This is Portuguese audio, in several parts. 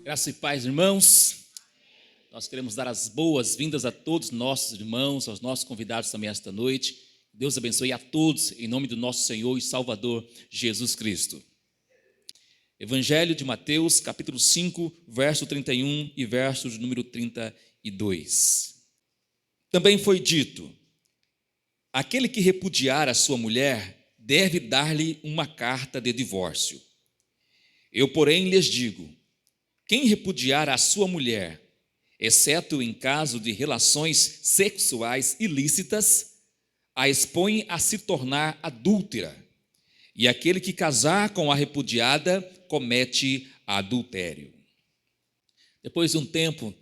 Graça e paz, irmãos. Nós queremos dar as boas-vindas a todos nossos irmãos, aos nossos convidados também esta noite. Deus abençoe a todos, em nome do nosso Senhor e Salvador Jesus Cristo. Evangelho de Mateus, capítulo 5, verso 31 e verso de número 32. Também foi dito: aquele que repudiar a sua mulher deve dar-lhe uma carta de divórcio. Eu, porém, lhes digo: quem repudiar a sua mulher, exceto em caso de relações sexuais ilícitas, a expõe a se tornar adúltera. E aquele que casar com a repudiada comete adultério. Depois de um tempo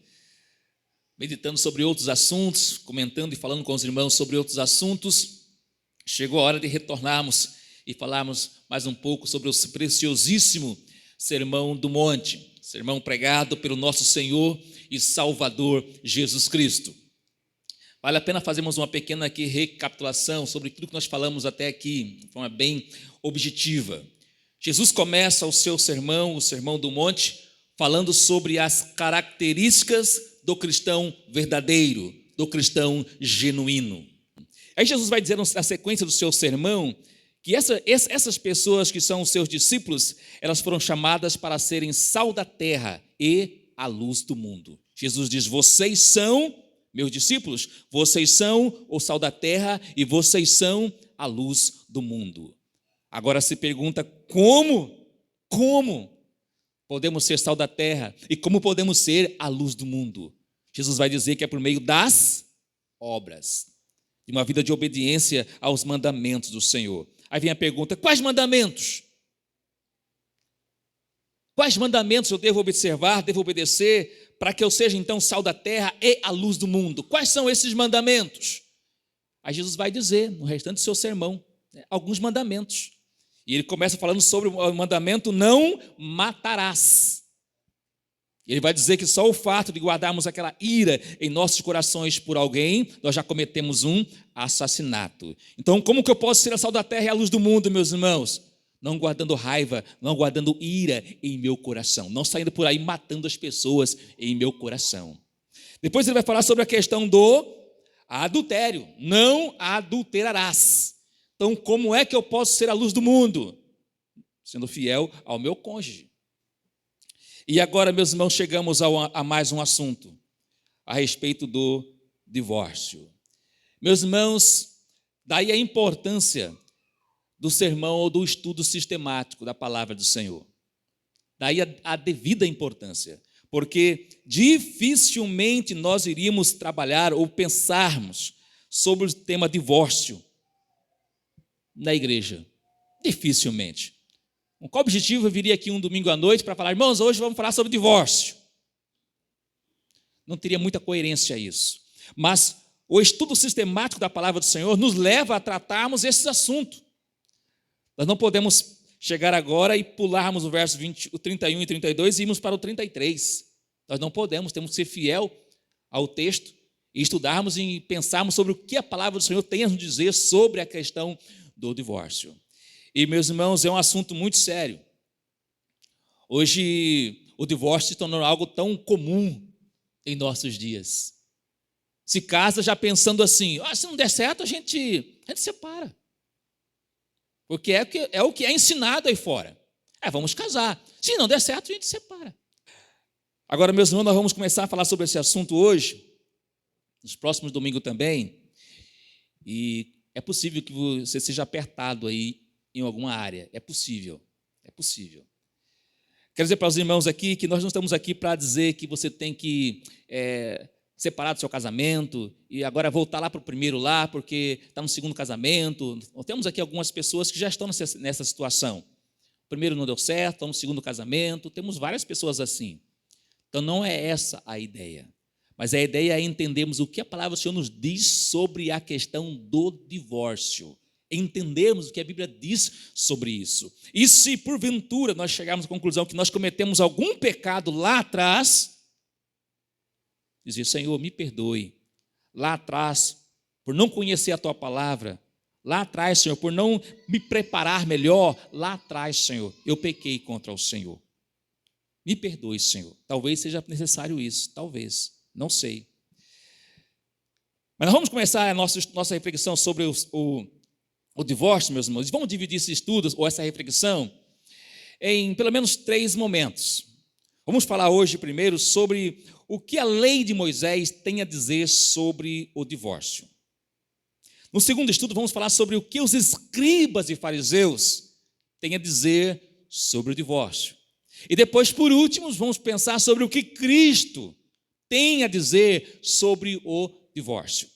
meditando sobre outros assuntos, comentando e falando com os irmãos sobre outros assuntos, chegou a hora de retornarmos e falarmos mais um pouco sobre o preciosíssimo Sermão do Monte, sermão pregado pelo nosso Senhor e Salvador Jesus Cristo. Vale a pena fazermos uma pequena aqui recapitulação sobre tudo que nós falamos até aqui, de forma bem objetiva. Jesus começa o seu sermão, o Sermão do Monte, falando sobre as características do cristão verdadeiro, do cristão genuíno. Aí Jesus vai dizer na sequência do seu sermão que essas pessoas que são os seus discípulos, elas foram chamadas para serem sal da terra e a luz do mundo. Jesus diz: vocês são meus discípulos, vocês são o sal da terra e vocês são a luz do mundo. Agora se pergunta como podemos ser sal da terra e como podemos ser a luz do mundo. Jesus vai dizer que é por meio das obras, de uma vida de obediência aos mandamentos do Senhor. Aí vem a pergunta: quais mandamentos? Quais mandamentos eu devo observar, devo obedecer, para que eu seja então sal da terra e a luz do mundo? Quais são esses mandamentos? Aí Jesus vai dizer, no restante do seu sermão, alguns mandamentos. E ele começa falando sobre o mandamento: não matarás. Ele vai dizer que só o fato de guardarmos aquela ira em nossos corações por alguém, nós já cometemos um assassinato. Então, como que eu posso ser a sal da terra e a luz do mundo, meus irmãos? Não guardando raiva, não guardando ira em meu coração, não saindo por aí matando as pessoas em meu coração. Depois ele vai falar sobre a questão do adultério: não adulterarás. Então, como é que eu posso ser a luz do mundo? Sendo fiel ao meu cônjuge. E agora, meus irmãos, chegamos a mais um assunto, a respeito do divórcio. Meus irmãos, daí a importância do sermão ou do estudo sistemático da palavra do Senhor. Daí a devida importância, porque dificilmente nós iríamos trabalhar ou pensarmos sobre o tema divórcio na igreja. Dificilmente. Com qual objetivo eu viria aqui um domingo à noite para falar: irmãos, hoje vamos falar sobre divórcio? Não teria muita coerência isso. Mas o estudo sistemático da palavra do Senhor nos leva a tratarmos esses assuntos. Nós não podemos chegar agora e pularmos o verso 31 e 32 e irmos para o 33. Nós não podemos, temos que ser fiel ao texto e estudarmos e pensarmos sobre o que a palavra do Senhor tem a nos dizer sobre a questão do divórcio. E, meus irmãos, é um assunto muito sério. Hoje, o divórcio se tornou algo tão comum em nossos dias. Se casa já pensando assim: se não der certo, a gente separa. Porque é o que é ensinado aí fora. Vamos casar. Se não der certo, a gente separa. Agora, meus irmãos, nós vamos começar a falar sobre esse assunto hoje, nos próximos domingos também. E é possível que você seja apertado aí em alguma área. É possível. Quero dizer para os irmãos aqui que nós não estamos aqui para dizer que você tem que separar do seu casamento e agora voltar lá para o primeiro lá porque está no segundo casamento. Nós temos aqui algumas pessoas que já estão nessa situação. O primeiro não deu certo, estão no segundo casamento. Temos várias pessoas assim. Então não é essa a ideia. Mas a ideia é entendermos o que a palavra do Senhor nos diz sobre a questão do divórcio. Entendermos o que a Bíblia diz sobre isso. E se porventura nós chegarmos à conclusão que nós cometemos algum pecado lá atrás, dizer: Senhor, me perdoe. Lá atrás, por não conhecer a Tua palavra, lá atrás, Senhor, por não me preparar melhor, lá atrás, Senhor, eu pequei contra o Senhor. Me perdoe, Senhor. Talvez seja necessário isso, talvez, não sei. Mas nós vamos começar a nossa reflexão sobre o divórcio, meus irmãos. Vamos dividir esse estudo, ou essa reflexão, em pelo menos 3 momentos. Vamos falar hoje primeiro sobre o que a lei de Moisés tem a dizer sobre o divórcio. No segundo estudo, vamos falar sobre o que os escribas e fariseus têm a dizer sobre o divórcio. E depois, por último, vamos pensar sobre o que Cristo tem a dizer sobre o divórcio.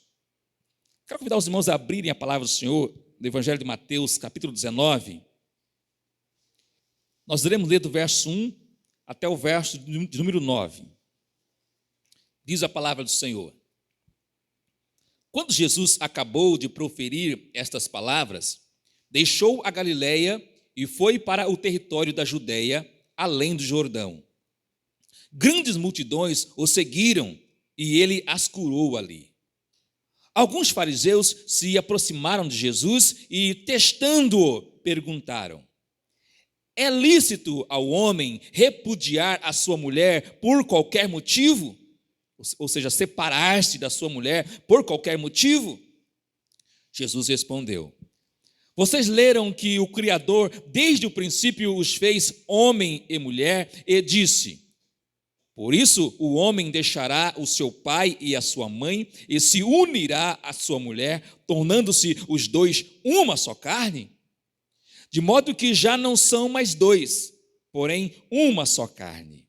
Quero convidar os irmãos a abrirem a palavra do Senhor no Evangelho de Mateus, capítulo 19. Nós iremos ler do verso 1 até o verso de número 9. Diz a palavra do Senhor: Quando Jesus acabou de proferir estas palavras, deixou a Galileia e foi para o território da Judeia, além do Jordão. Grandes multidões o seguiram e ele as curou ali. Alguns fariseus se aproximaram de Jesus e, testando-o, perguntaram: É lícito ao homem repudiar a sua mulher por qualquer motivo? Ou seja, separar-se da sua mulher por qualquer motivo? Jesus respondeu: Vocês leram que o Criador, desde o princípio, os fez homem e mulher, e disse: Por isso o homem deixará o seu pai e a sua mãe, e se unirá à sua mulher, tornando-se os dois uma só carne? De modo que já não são mais dois, porém uma só carne.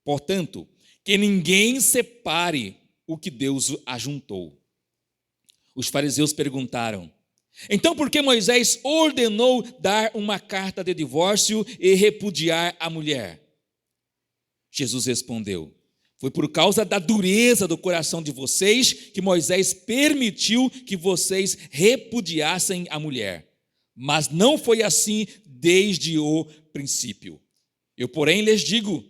Portanto, que ninguém separe o que Deus ajuntou. Os fariseus perguntaram: Então por que Moisés ordenou dar uma carta de divórcio e repudiar a mulher? Jesus respondeu: Foi por causa da dureza do coração de vocês que Moisés permitiu que vocês repudiassem a mulher. Mas não foi assim desde o princípio. Eu, porém, lhes digo: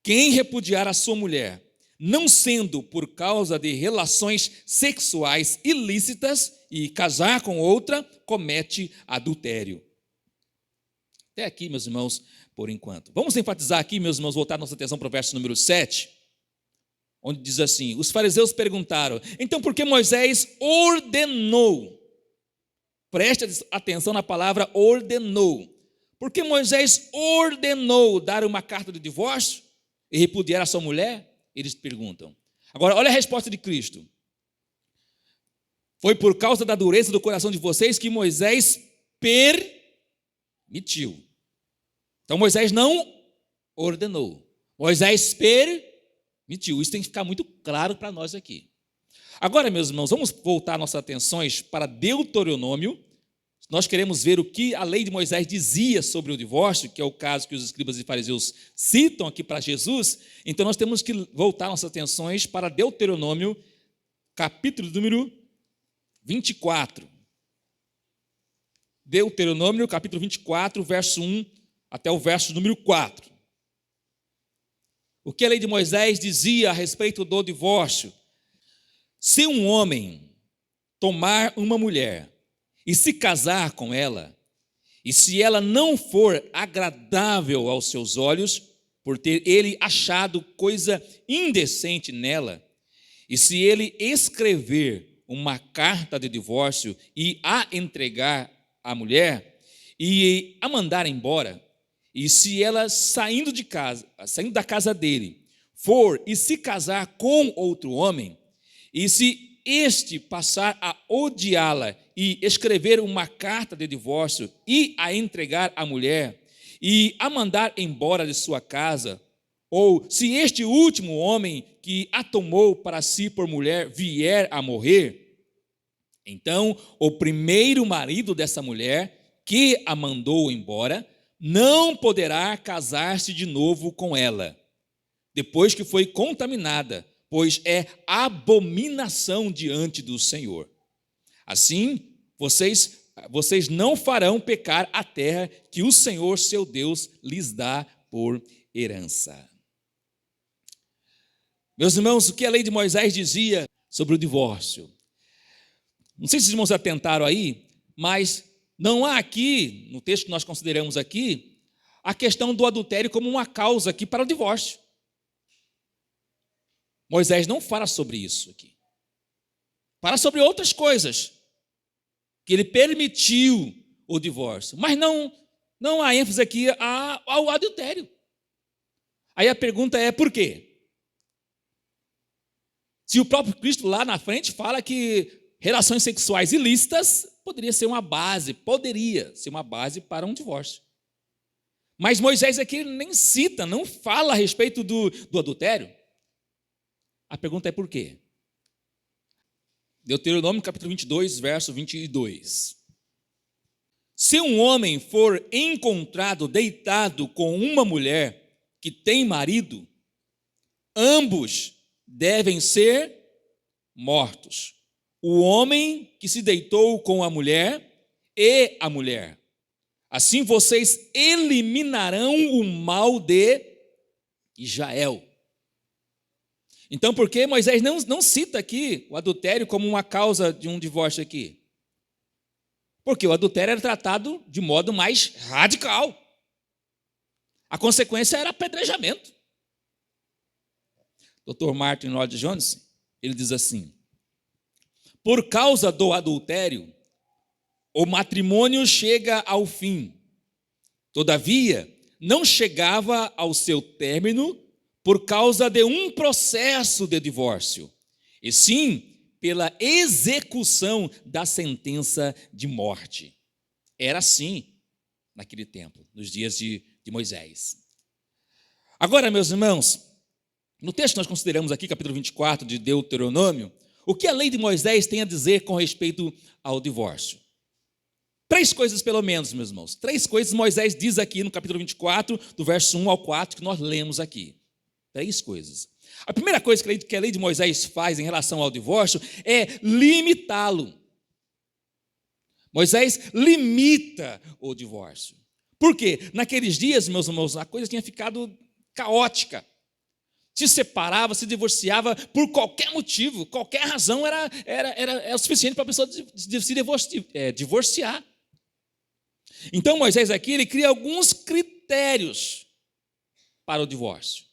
quem repudiar a sua mulher, não sendo por causa de relações sexuais ilícitas e casar com outra, comete adultério. Até aqui, meus irmãos, por enquanto. Vamos enfatizar aqui, meus irmãos, voltar nossa atenção para o verso número 7, onde diz assim: Os fariseus perguntaram: Então por que Moisés ordenou? Preste atenção na palavra ordenou. Por que Moisés ordenou dar uma carta de divórcio e repudiar a sua mulher? Eles perguntam. Agora, olha a resposta de Cristo. Foi por causa da dureza do coração de vocês que Moisés permitiu. Então, Moisés não ordenou. Moisés permitiu. Isso tem que ficar muito claro para nós aqui. Agora, meus irmãos, vamos voltar nossas atenções para Deuteronômio. Nós queremos ver o que a lei de Moisés dizia sobre o divórcio, que é o caso que os escribas e fariseus citam aqui para Jesus. Então, nós temos que voltar nossas atenções para Deuteronômio, capítulo número 24. Deuteronômio, capítulo 24, verso 1 até o verso número 4. O que a lei de Moisés dizia a respeito do divórcio? Se um homem tomar uma mulher e se casar com ela, e se ela não for agradável aos seus olhos, por ter ele achado coisa indecente nela, e se ele escrever uma carta de divórcio e a entregar à mulher, e a mandar embora, e se ela saindo da casa dele, for e se casar com outro homem, e se este passar a odiá-la e escrever uma carta de divórcio e a entregar à mulher e a mandar embora de sua casa, ou se este último homem que a tomou para si por mulher vier a morrer, então o primeiro marido dessa mulher que a mandou embora não poderá casar-se de novo com ela, depois que foi contaminada, pois é abominação diante do Senhor. Assim, vocês não farão pecar a terra que o Senhor, seu Deus, lhes dá por herança. Meus irmãos, o que a lei de Moisés dizia sobre o divórcio? Não sei se os irmãos atentaram aí, mas não há aqui, no texto que nós consideramos aqui, a questão do adultério como uma causa aqui para o divórcio. Moisés não fala sobre isso aqui. Fala sobre outras coisas, que ele permitiu o divórcio, mas não há ênfase aqui ao adultério. Aí a pergunta é, por quê? Se o próprio Cristo lá na frente fala que relações sexuais ilícitas poderia ser uma base para um divórcio. Mas Moisés aqui nem cita, não fala a respeito do adultério. A pergunta é por quê? Deuteronômio capítulo 22, verso 22. Se um homem for encontrado deitado com uma mulher que tem marido, ambos devem ser mortos. O homem que se deitou com a mulher e a mulher. Assim vocês eliminarão o mal de Israel. Então, por que Moisés não cita aqui o adultério como uma causa de um divórcio aqui? Porque o adultério era tratado de modo mais radical. A consequência era apedrejamento. Dr. Martin Lloyd-Jones, ele diz assim: por causa do adultério, o matrimônio chega ao fim. Todavia, não chegava ao seu término por causa de um processo de divórcio, e sim pela execução da sentença de morte. Era assim naquele tempo, nos dias de Moisés. Agora, meus irmãos, no texto que nós consideramos aqui, capítulo 24 de Deuteronômio, o que a lei de Moisés tem a dizer com respeito ao divórcio? 3 coisas pelo menos, meus irmãos. 3 coisas Moisés diz aqui no capítulo 24, do verso 1 ao 4, que nós lemos aqui. 3 coisas. A primeira coisa que a lei de Moisés faz em relação ao divórcio é limitá-lo. Moisés limita o divórcio. Por quê? Naqueles dias, meus irmãos, a coisa tinha ficado caótica. Se separava, se divorciava por qualquer motivo, qualquer razão era o suficiente para a pessoa se divorciar. Então Moisés aqui, ele cria alguns critérios para o divórcio.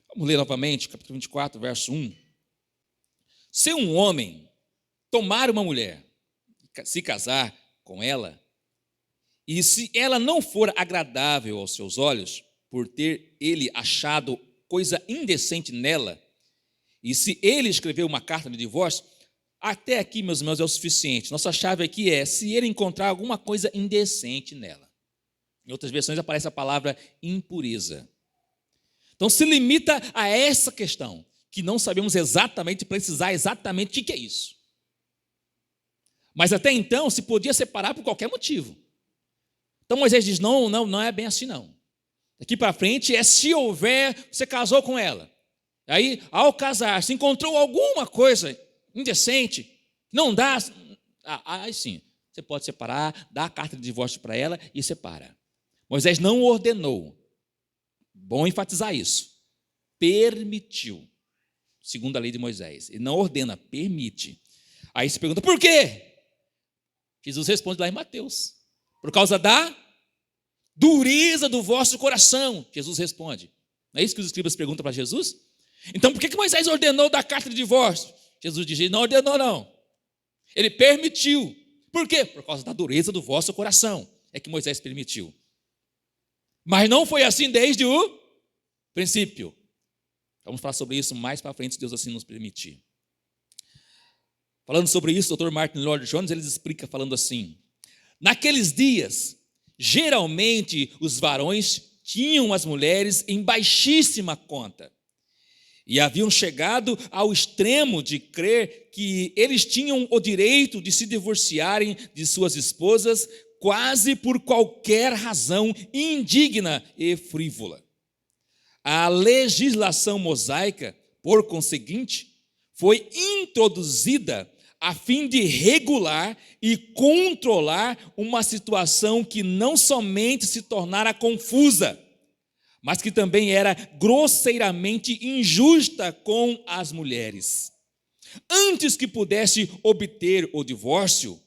Vamos ler novamente, capítulo 24, verso 1. Se um homem tomar uma mulher, se casar com ela, e se ela não for agradável aos seus olhos, por ter ele achado coisa indecente nela, e se ele escrever uma carta de divórcio, até aqui, meus irmãos, é o suficiente. Nossa chave aqui é se ele encontrar alguma coisa indecente nela. Em outras versões aparece a palavra impureza. Então se limita a essa questão, que não sabemos precisar exatamente o que é isso. Mas até então se podia separar por qualquer motivo. Então Moisés diz, não é bem assim não. Daqui para frente é se houver, você casou com ela. Aí, ao casar, se encontrou alguma coisa indecente, não dá, aí sim, você pode separar, dá a carta de divórcio para ela e separa. Moisés não ordenou, bom enfatizar isso, permitiu, segundo a lei de Moisés. Ele não ordena, permite. Aí se pergunta, por quê? Jesus responde lá em Mateus, por causa da dureza do vosso coração, Jesus responde. Não é isso que os escribas perguntam para Jesus? Então por que Moisés ordenou dar carta de divórcio? Jesus diz, ele não ordenou não, ele permitiu. Por quê? Por causa da dureza do vosso coração, é que Moisés permitiu. Mas não foi assim desde o princípio. Vamos falar sobre isso mais para frente, se Deus assim nos permitir. Falando sobre isso, o Dr. Martin Lloyd-Jones, ele explica falando assim, naqueles dias, geralmente os varões tinham as mulheres em baixíssima conta e haviam chegado ao extremo de crer que eles tinham o direito de se divorciarem de suas esposas quase por qualquer razão indigna e frívola. A legislação mosaica, por conseguinte, foi introduzida a fim de regular e controlar uma situação que não somente se tornara confusa, mas que também era grosseiramente injusta com as mulheres. Antes que pudesse obter o divórcio,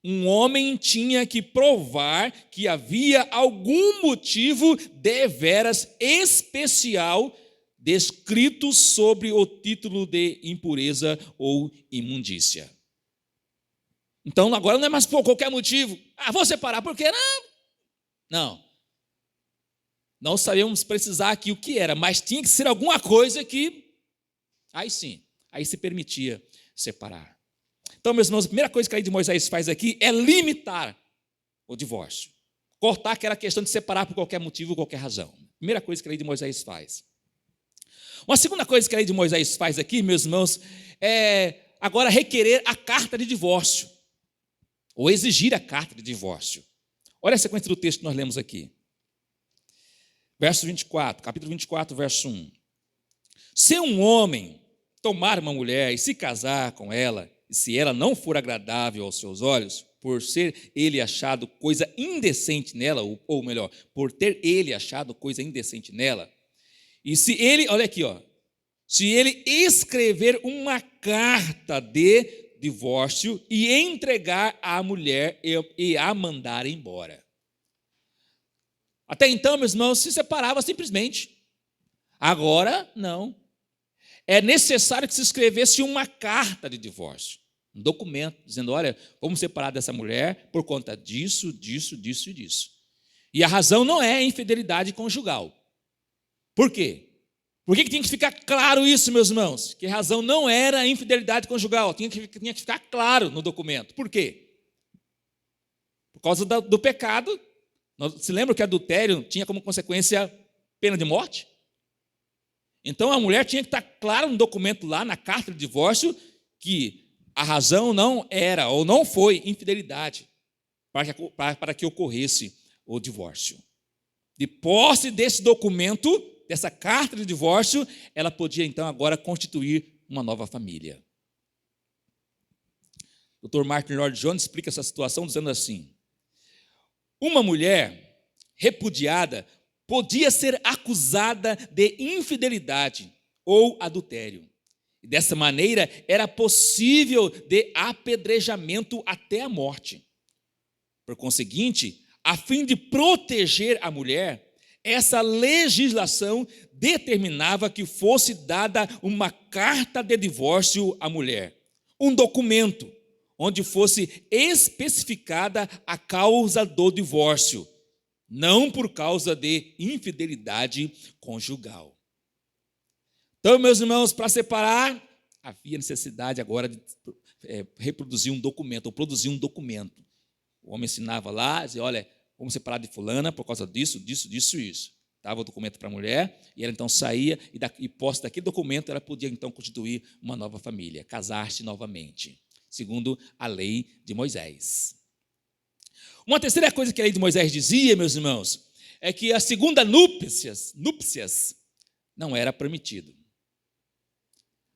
Um homem tinha que provar que havia algum motivo deveras especial descrito sobre o título de impureza ou imundícia. Então, agora não é mais por qualquer motivo. Vou separar, por quê? Não. Não sabíamos precisar aqui o que era, mas tinha que ser alguma coisa que, aí sim, aí se permitia separar. Então, meus irmãos, a primeira coisa que a lei de Moisés faz aqui é limitar o divórcio. Cortar aquela questão de separar por qualquer motivo, qualquer razão. Primeira coisa que a lei de Moisés faz. Uma segunda coisa que a lei de Moisés faz aqui, meus irmãos, é agora requerer a carta de divórcio. Ou exigir a carta de divórcio. Olha a sequência do texto que nós lemos aqui. Verso 24, capítulo 24, verso 1. Se um homem tomar uma mulher e se casar com ela, e se ela não for agradável aos seus olhos, por ser ele achado coisa indecente nela, ou melhor, por ter ele achado coisa indecente nela, e se ele, olha aqui, se ele escrever uma carta de divórcio e entregar à mulher e a mandar embora. Até então, meus irmãos, se separava simplesmente. Agora, não. É necessário que se escrevesse uma carta de divórcio, um documento, dizendo, olha, vamos separar dessa mulher por conta disso, disso, disso e disso. E a razão não é a infidelidade conjugal. Por quê? Por que tinha que ficar claro isso, meus irmãos? Que a razão não era a infidelidade conjugal, tinha que ficar claro no documento. Por quê? Por causa do pecado. Se lembra que adultério tinha como consequência pena de morte? Então a mulher tinha que estar claro no documento lá, na carta de divórcio, que a razão não era ou não foi infidelidade para que ocorresse o divórcio. De posse desse documento, dessa carta de divórcio, ela podia então agora constituir uma nova família. O Dr. Martin Lloyd-Jones explica essa situação dizendo assim: uma mulher repudiada podia ser acusada de infidelidade ou adultério. E dessa maneira, era possível de apedrejamento até a morte. Por conseguinte, a fim de proteger a mulher, essa legislação determinava que fosse dada uma carta de divórcio à mulher, um documento onde fosse especificada a causa do divórcio, não por causa de infidelidade conjugal. Então, meus irmãos, para separar, havia necessidade agora de reproduzir um documento, ou produzir um documento. O homem ensinava lá, dizia, olha, vamos separar de fulana por causa disso, disso, disso e isso. Dava o documento para a mulher, e ela então saía, e posse daquele documento, ela podia então constituir uma nova família, casar-se novamente, segundo a lei de Moisés. Uma terceira coisa que a lei de Moisés dizia, meus irmãos, é que a segunda núpcias não era permitido.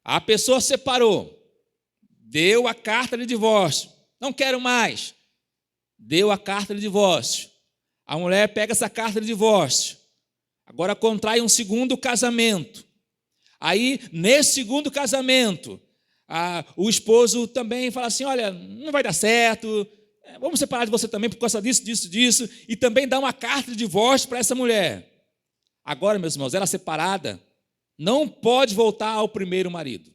A pessoa separou, deu a carta de divórcio, não quero mais, deu a carta de divórcio. A mulher pega essa carta de divórcio, agora contrai um segundo casamento. Aí, nesse segundo casamento, o esposo também fala assim, olha, não vai dar certo, vamos separar de você também por causa disso, disso, disso, e também dá uma carta de divórcio para essa mulher. Agora, meus irmãos, ela separada não pode voltar ao primeiro marido.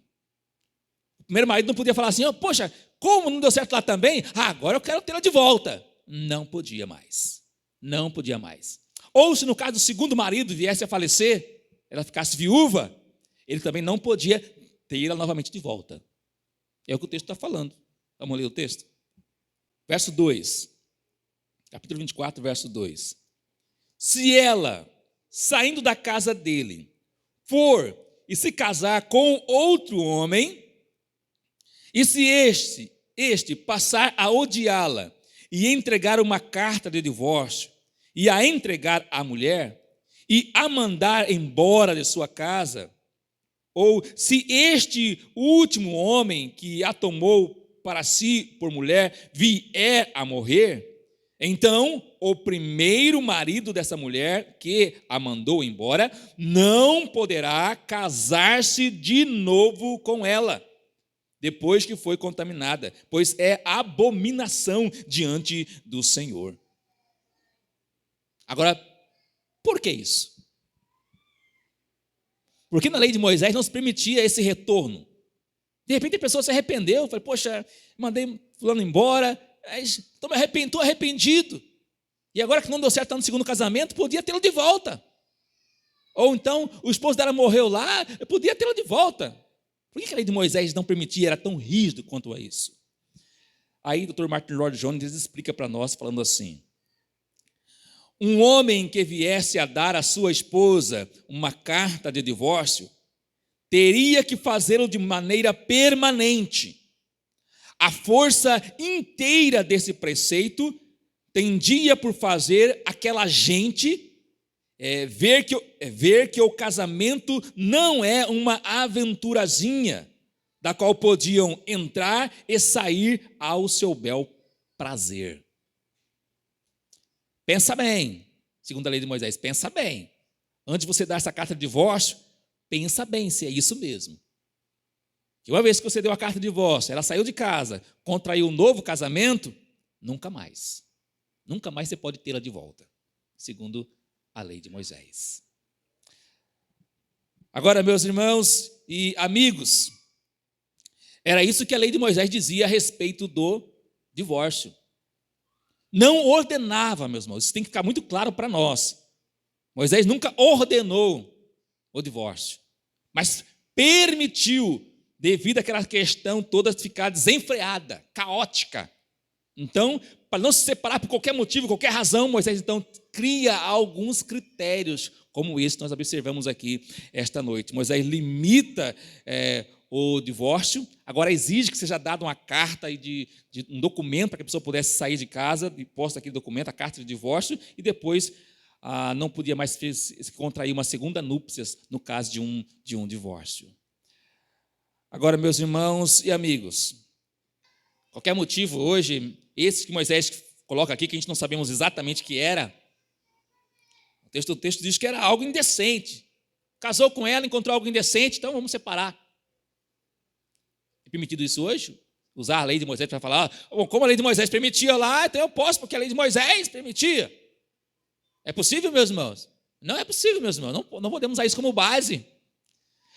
O primeiro marido não podia falar assim, poxa, como não deu certo lá também? Agora eu quero tê-la de volta. Não podia mais. Não podia mais. Ou se no caso do segundo marido viesse a falecer, ela ficasse viúva, ele também não podia ter-la novamente de volta. É o que o texto está falando. Vamos ler o texto? Verso 2. Capítulo 24, verso 2. Se ela, saindo da casa dele, for e se casar com outro homem, e se este passar a odiá-la e entregar uma carta de divórcio, e a entregar à mulher, e a mandar embora de sua casa, ou se este último homem que a tomou para si por mulher vier a morrer, então o primeiro marido dessa mulher que a mandou embora não poderá casar-se de novo com ela, depois que foi contaminada, pois é abominação diante do Senhor. Agora, por que isso? Porque na lei de Moisés não se permitia esse retorno. De repente a pessoa se arrependeu, falou, poxa, mandei fulano embora, estou arrependido. E agora que não deu certo estar no segundo casamento, podia tê-lo de volta. Ou então, o esposo dela morreu lá, eu podia tê-lo de volta. Por que a lei de Moisés não permitia, era tão rígido quanto a isso? Aí o Dr. Martin Lloyd-Jones explica para nós, falando assim: um homem que viesse a dar à sua esposa uma carta de divórcio, teria que fazê-lo de maneira permanente. A força inteira desse preceito tendia por fazer aquela gente ver que o casamento não é uma aventurazinha, da qual podiam entrar e sair ao seu bel prazer. Pensa bem, segundo a lei de Moisés, pensa bem. Antes de você dar essa carta de divórcio, pensa bem se é isso mesmo. Que uma vez que você deu a carta de divórcio, ela saiu de casa, contraiu um novo casamento, nunca mais você pode tê-la de volta, segundo a lei de Moisés. Agora, meus irmãos e amigos, era isso que a lei de Moisés dizia a respeito do divórcio. Não ordenava, meus irmãos, isso tem que ficar muito claro para nós. Moisés nunca ordenou o divórcio, mas permitiu, devido àquela questão toda ficar desenfreada, caótica. Então, para não se separar por qualquer motivo, qualquer razão, Moisés então cria alguns critérios, como esse que nós observamos aqui esta noite. Moisés limita o divórcio, agora exige que seja dada uma carta de um documento para que a pessoa pudesse sair de casa, e posta aquele documento, a carta de divórcio, e depois não podia mais contrair uma segunda núpcias no caso de um divórcio. Agora, meus irmãos e amigos, qualquer motivo hoje, esse que Moisés coloca aqui, que a gente não sabemos exatamente o que era, o texto diz que era algo indecente. Casou com ela, encontrou algo indecente, então vamos separar. É permitido isso hoje? Usar a lei de Moisés para falar, como a lei de Moisés permitia lá, então eu posso, porque a lei de Moisés permitia. É possível, meus irmãos? Não é possível, meus irmãos, não podemos usar isso como base.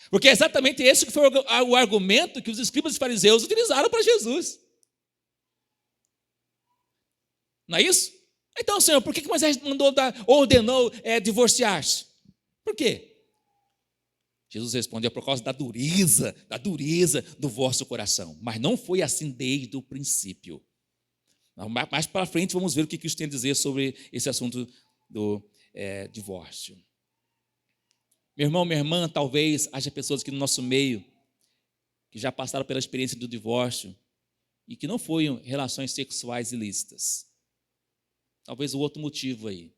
Porque é exatamente esse que foi o argumento que os escribas e fariseus utilizaram para Jesus. Não é isso? Então, Senhor, por que Moisés ordenou divorciar-se? Por quê? Jesus respondeu, por causa da dureza do vosso coração. Mas não foi assim desde o princípio. Mais para frente vamos ver o que Cristo tem a dizer sobre esse assunto do divórcio. Meu irmão, minha irmã, talvez haja pessoas aqui no nosso meio que já passaram pela experiência do divórcio e que não foram relações sexuais ilícitas. Talvez o outro motivo aí,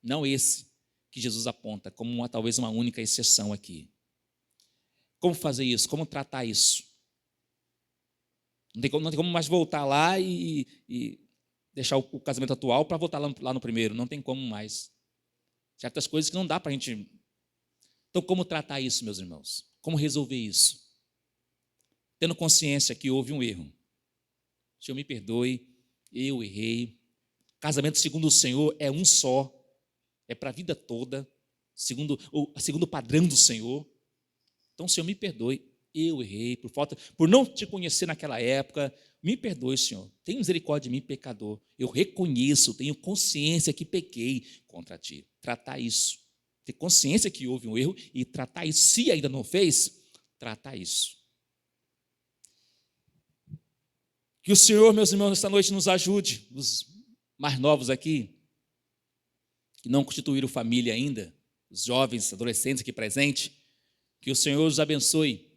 não esse que Jesus aponta como talvez uma única exceção aqui. Como fazer isso? Como tratar isso? Não tem como mais voltar lá e deixar o casamento atual para voltar lá no primeiro. Não tem como mais. Certas coisas que não dá para a gente... Então, como tratar isso, meus irmãos? Como resolver isso? Tendo consciência que houve um erro. Senhor, me perdoe, eu errei. Casamento segundo o Senhor é um só, é para a vida toda, segundo o padrão do Senhor. Então, Senhor, me perdoe, eu errei, por não te conhecer naquela época, me perdoe, Senhor, tem misericórdia de mim, pecador. Eu reconheço, tenho consciência que pequei contra ti. Tratar isso, ter consciência que houve um erro e tratar isso, se ainda não fez, tratar isso. Que o Senhor, meus irmãos, nesta noite nos ajude, os mais novos aqui, que não constituíram família ainda, os jovens, adolescentes aqui presentes, que o Senhor os abençoe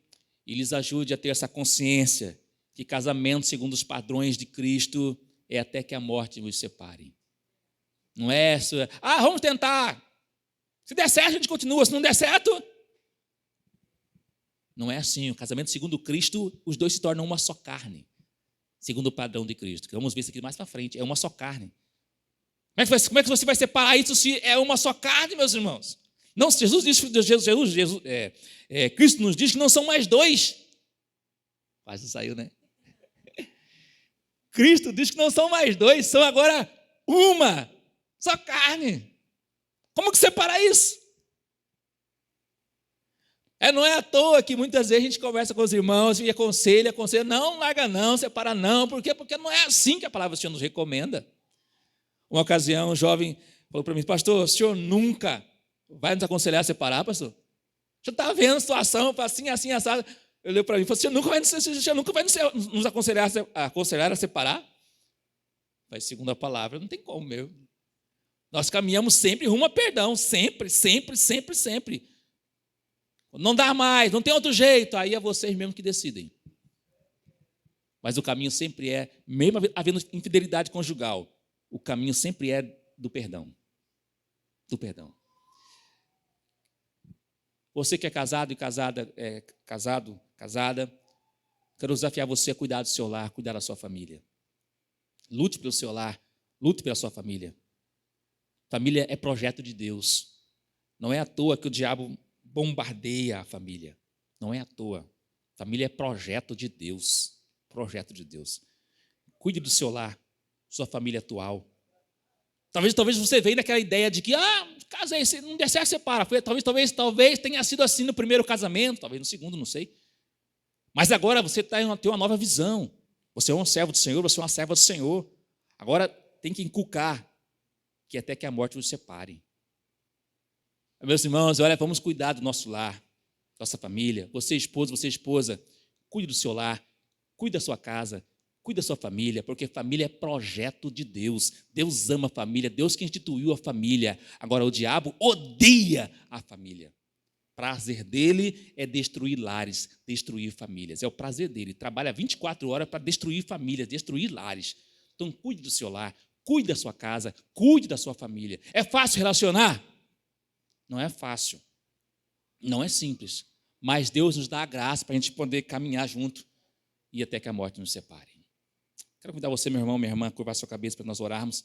e lhes ajude a ter essa consciência que casamento segundo os padrões de Cristo é até que a morte os separe. Não é isso, vamos tentar, se der certo a gente continua, se não der certo... Não é assim, o casamento segundo Cristo, os dois se tornam uma só carne. Segundo o padrão de Cristo, que vamos ver isso aqui mais para frente, é uma só carne. Como é que você vai separar isso se é uma só carne, meus irmãos? Não, Cristo nos diz que não são mais dois. Quase saiu, né? Cristo diz que não são mais dois, são agora uma, só carne. Como que separa isso? Não é à toa que muitas vezes a gente conversa com os irmãos e aconselha, não larga não, separa não. Por quê? Porque não é assim que a palavra do Senhor nos recomenda. Uma ocasião, um jovem falou para mim, pastor, o senhor nunca vai nos aconselhar a separar, pastor? O senhor está vendo a situação, assim, assim, assado. Ele olhou para mim e falou, o senhor nunca vai nos aconselhar a separar? Mas segundo a palavra, não tem como, meu. Nós caminhamos sempre rumo a perdão, sempre, sempre, sempre, sempre. Não dá mais, não tem outro jeito, aí é vocês mesmos que decidem. Mas o caminho sempre é, mesmo havendo infidelidade conjugal, o caminho sempre é do perdão. Do perdão. Você que é casado e casada, casada, quero desafiar você a cuidar do seu lar, cuidar da sua família. Lute pelo seu lar, lute pela sua família. Família é projeto de Deus. Não é à toa que o diabo bombardeia a família. Não é à toa. Família é projeto de Deus. Projeto de Deus. Cuide do seu lar, sua família atual. Talvez você venha daquela ideia de que, casei, se não der certo, separa. Talvez tenha sido assim no primeiro casamento, talvez no segundo, não sei. Mas agora você tem uma nova visão. Você é um servo do Senhor, você é uma serva do Senhor. Agora tem que inculcar que até que a morte vos separe. Meus irmãos, olha, vamos cuidar do nosso lar, nossa família. Você esposa, cuide do seu lar, cuide da sua casa, cuide da sua família, porque família é projeto de Deus. Deus ama a família, Deus que instituiu a família. Agora, o diabo odeia a família. Prazer dele é destruir lares, destruir famílias. É o prazer dele. Trabalha 24 horas para destruir famílias, destruir lares. Então, cuide do seu lar, cuide da sua casa, cuide da sua família. É fácil relacionar? Não é fácil. Não é simples. Mas Deus nos dá a graça para a gente poder caminhar junto e até que a morte nos separe. Quero convidar você, meu irmão, minha irmã, a curvar a sua cabeça para nós orarmos.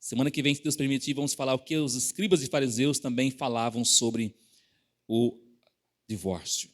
Semana que vem, se Deus permitir, vamos falar o que os escribas e fariseus também falavam sobre o divórcio.